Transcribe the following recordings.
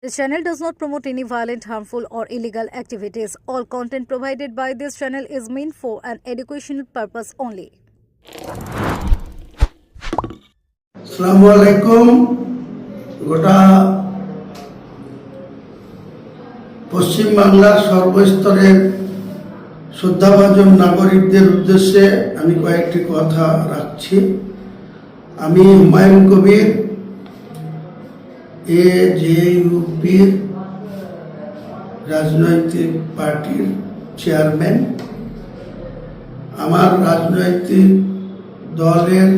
This channel does not promote any violent, harmful, or illegal activities. All content provided by this channel is meant for an educational purpose only. আসসালামু আলাইকুম। গোটা পশ্চিম বাংলার সর্বস্তরের শ্রদ্ধাভাজন নাগরিকদের উদ্দেশ্যে আমি কয়েকটি কথা রাখছি। আমি হুমায়ুন কবির, এজেইউপির রাজনৈতিক পার্টির চেয়ারম্যান। আমার রাজনৈতিক দলের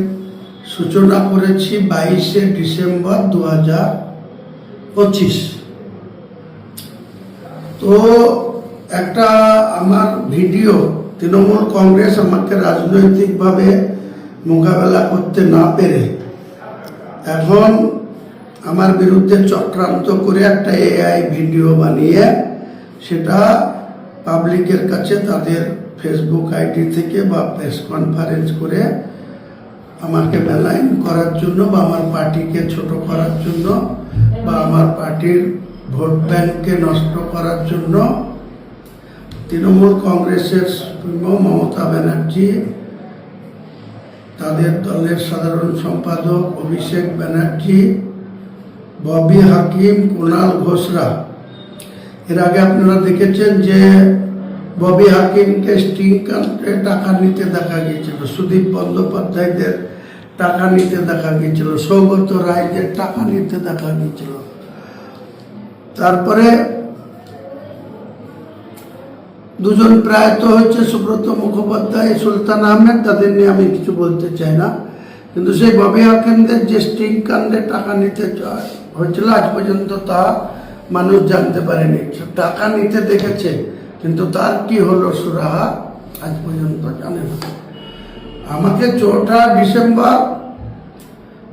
সূচনা করেছি 22শে ডিসেম্বর 2025। তো একটা আমার ভিডিও তৃণমূল কংগ্রেস আমাকে রাজনৈতিকভাবে মোকাবেলা করতে না পেরে এখন আমার বিরুদ্ধে চক্রান্ত করে একটা এআই ভিডিও বানিয়ে সেটা পাবলিকের কাছে তাদের ফেসবুক আইডি থেকে বা প্রেস কনফারেন্স করে আমাকে বেলাইন করার জন্য বা আমার পার্টিকে ছোট করার জন্য বা আমার পার্টির ভোট ব্যাংককে নষ্ট করার জন্য তৃণমূল কংগ্রেসের সুপ্রিমো মমতা ব্যানার্জি, তাদের দলের সাধারণ সম্পাদক অভিষেক ব্যানার্জি, ববি হাকিম, কুণাল ঘোষরা। এর আগে আপনারা দেখেছেন যে ববি হাকিমকে স্টিং কাউন্টে টাকা নিতে দেখা গিয়েছিল, সুদীপ বন্দ্যোপাধ্যায়দের টাকা নিতে দেখা গিয়েছিল, সৌগত রায়দের টাকা নিতে দেখা গিয়েছিল। তারপরে দুজন প্রয়াত হয়েছে, সুব্রত মুখোপাধ্যায়, সুলতান আহমেদ, তাদের নিয়ে আমি কিছু বলতে চাই না। কিন্তু সেই ববি হাকিমদের যে স্টিং কাণ্ডে টাকা নিতে হয়েছিল আজ পর্যন্ত তা মানুষ জানতে পারেনি। টাকা নিতে দেখেছে কিন্তু তার কি হলো সুরাহা আজ পর্যন্ত জানে না। আমাকে 4ঠা ডিসেম্বর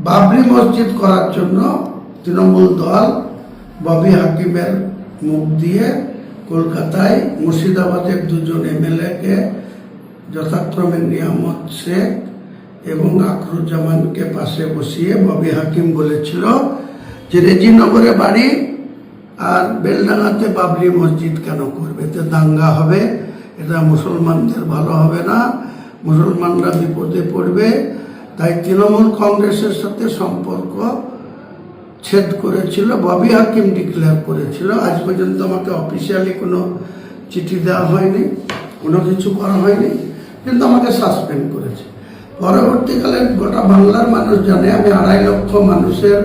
বাবরি মসজিদ করার জন্য তৃণমূল দল ববি হাকিমের মুখ দিয়ে কলকাতায় মুর্শিদাবাদের দুজন এমএলএকে যথাক্রমে নিয়ামত শেখ এবং আকরুজ্জামানকে পাশে বসিয়ে ববি হাকিম বলেছিল যে রেজিনগরে বাড়ি আর বেলডাঙ্গাতে বাবরি মসজিদ কেন করবে, এতে দাঙ্গা হবে, এটা মুসলমানদের ভালো হবে না, মুসলমানরা বিপদে পড়বে। তাই তৃণমূল কংগ্রেসের সাথে সম্পর্ক ছেদ করেছিল, ববি হাকিম ডিক্লেয়ার করেছিল। আজ পর্যন্ত আমাকে অফিসিয়ালি কোনো চিঠি দেওয়া হয়নি, কোনো কিছু করা হয়নি, কিন্তু আমাকে সাসপেন্ড করেছে। পরবর্তীকালে গোটা বাংলার মানুষ জানে আমি 2.5 লক্ষ মানুষের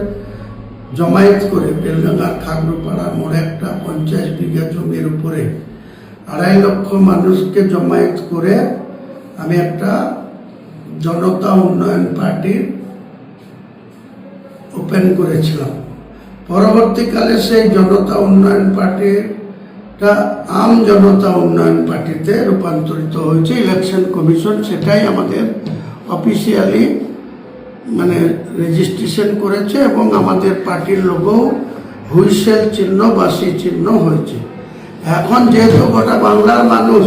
জমায়েত করে বেলডাঙ্গার খাগড়ুপাড়া মোড়ে একটা 50 বিঘা জমির উপরে 2.5 লক্ষ মানুষকে জমায়েত করে আমি একটা জনতা উন্নয়ন পার্টির ওপেন করেছিলাম। পরবর্তীকালে সেই জনতা উন্নয়ন পার্টিটা আম জনতা উন্নয়ন পার্টিতে রূপান্তরিত হয়েছে। ইলেকশন কমিশন সেটাই আমাদের অফিসিয়ালি রেজিস্ট্রেশন করেছে এবং আমাদের পার্টির লোগো হুইসেল চিহ্ন, বাঁশি চিহ্ন হয়েছে। এখন যেহেতু গোটা বাংলার মানুষ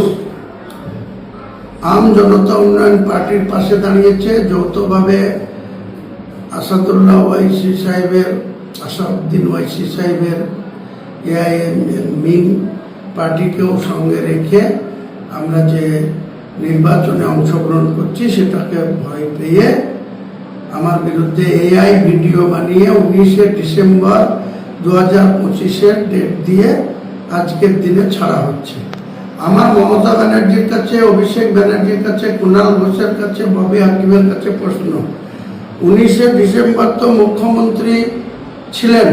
আম জনতা উন্নয়ন পার্টির পাশে দাঁড়িয়েছে, যৌথভাবে আসাদুল্লাহ ওয়াইসি সাহেবের, আসাদুদ্দিন ওয়াইসি সাহেবের এআইএম পার্টিকেও সঙ্গে রেখে আমরা যে নির্বাচনে অংশগ্রহণ করছি সেটাকে ভয় পেয়ে আমার বিরুদ্ধে এআই ভিডিও বানিয়ে 19শে ডিসেম্বর 2025-এর ডেট দিয়ে আজকের দিনে ছাড়া হচ্ছে। আমার মমতা ব্যানার্জির কাছে, অভিষেক ব্যানার্জির কাছে, কুণাল ঘোষের কাছে, ববি হাকিমের কাছে প্রশ্ন, 19শে ডিসেম্বর তো মুখ্যমন্ত্রী ছিলেন,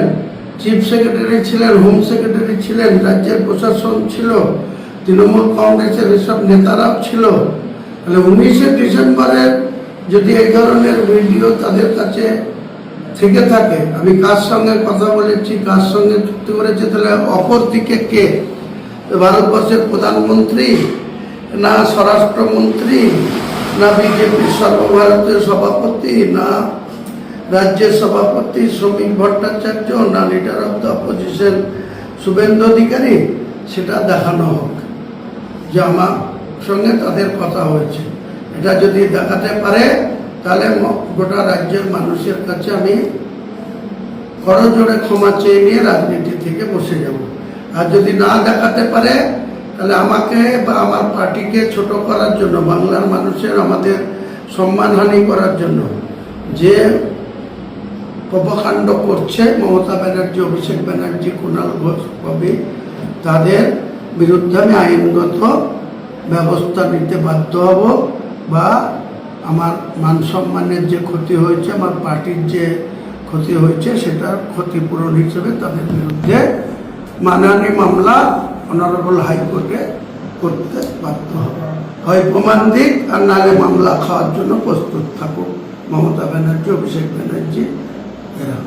চিফ সেক্রেটারি ছিলেন, হোম সেক্রেটারি ছিলেন, রাজ্যের প্রশাসন ছিল, তৃণমূল কংগ্রেসের এসব নেতারাও ছিল। তাহলে 19শে ডিসেম্বরের যদি এই ধরনের ভিডিও তাদের কাছে থেকে থাকে, আমি কার সঙ্গে কথা বলেছি, কার সঙ্গে চুক্তি করেছি, তাহলে অপর দিকে কে? ভারতবর্ষের প্রধানমন্ত্রী, না স্বরাষ্ট্রমন্ত্রী, না বিজেপির সর্বভারতীয় সভাপতি, না রাজ্যের সভাপতি শ্রমিক ভট্টাচার্য, না leader of the opposition Suvendu Adhikari? সেটা দেখানো হোক যে আমার সঙ্গে তাদের কথা হয়েছে। এটা যদি দেখাতে পারে তাহলে গোটা রাজ্যের মানুষের কাছে আমি করজোড়ে ক্ষমা চেয়ে নিয়ে রাজনীতি থেকে বসে যাব। আর যদি না দেখাতে পারে তাহলে আমাকে বা আমার পার্টিকে ছোট করার জন্য, বাংলার মানুষের আমাদের সম্মানহানি করার জন্য যে কর্মকাণ্ড করছে মমতা ব্যানার্জি, অভিষেক ব্যানার্জি, কুণাল ঘোষ কবি, তাদের বিরুদ্ধে আমি আইনগত ব্যবস্থা নিতে বাধ্য হব, বা আমার মান সম্মানের যে ক্ষতি হয়েছে, আমার পার্টির যে ক্ষতি হয়েছে, সেটার ক্ষতিপূরণ হিসেবে তাদের বিরুদ্ধে মানহানি মামলা অনারেবল হাইকোর্টে করতে বাধ্য হব। হয় প্রমাণ দিক, আর নাহলে মামলা খাওয়ার জন্য প্রস্তুত থাকুক মমতা ব্যানার্জি, অভিষেক ব্যানার্জি এরা।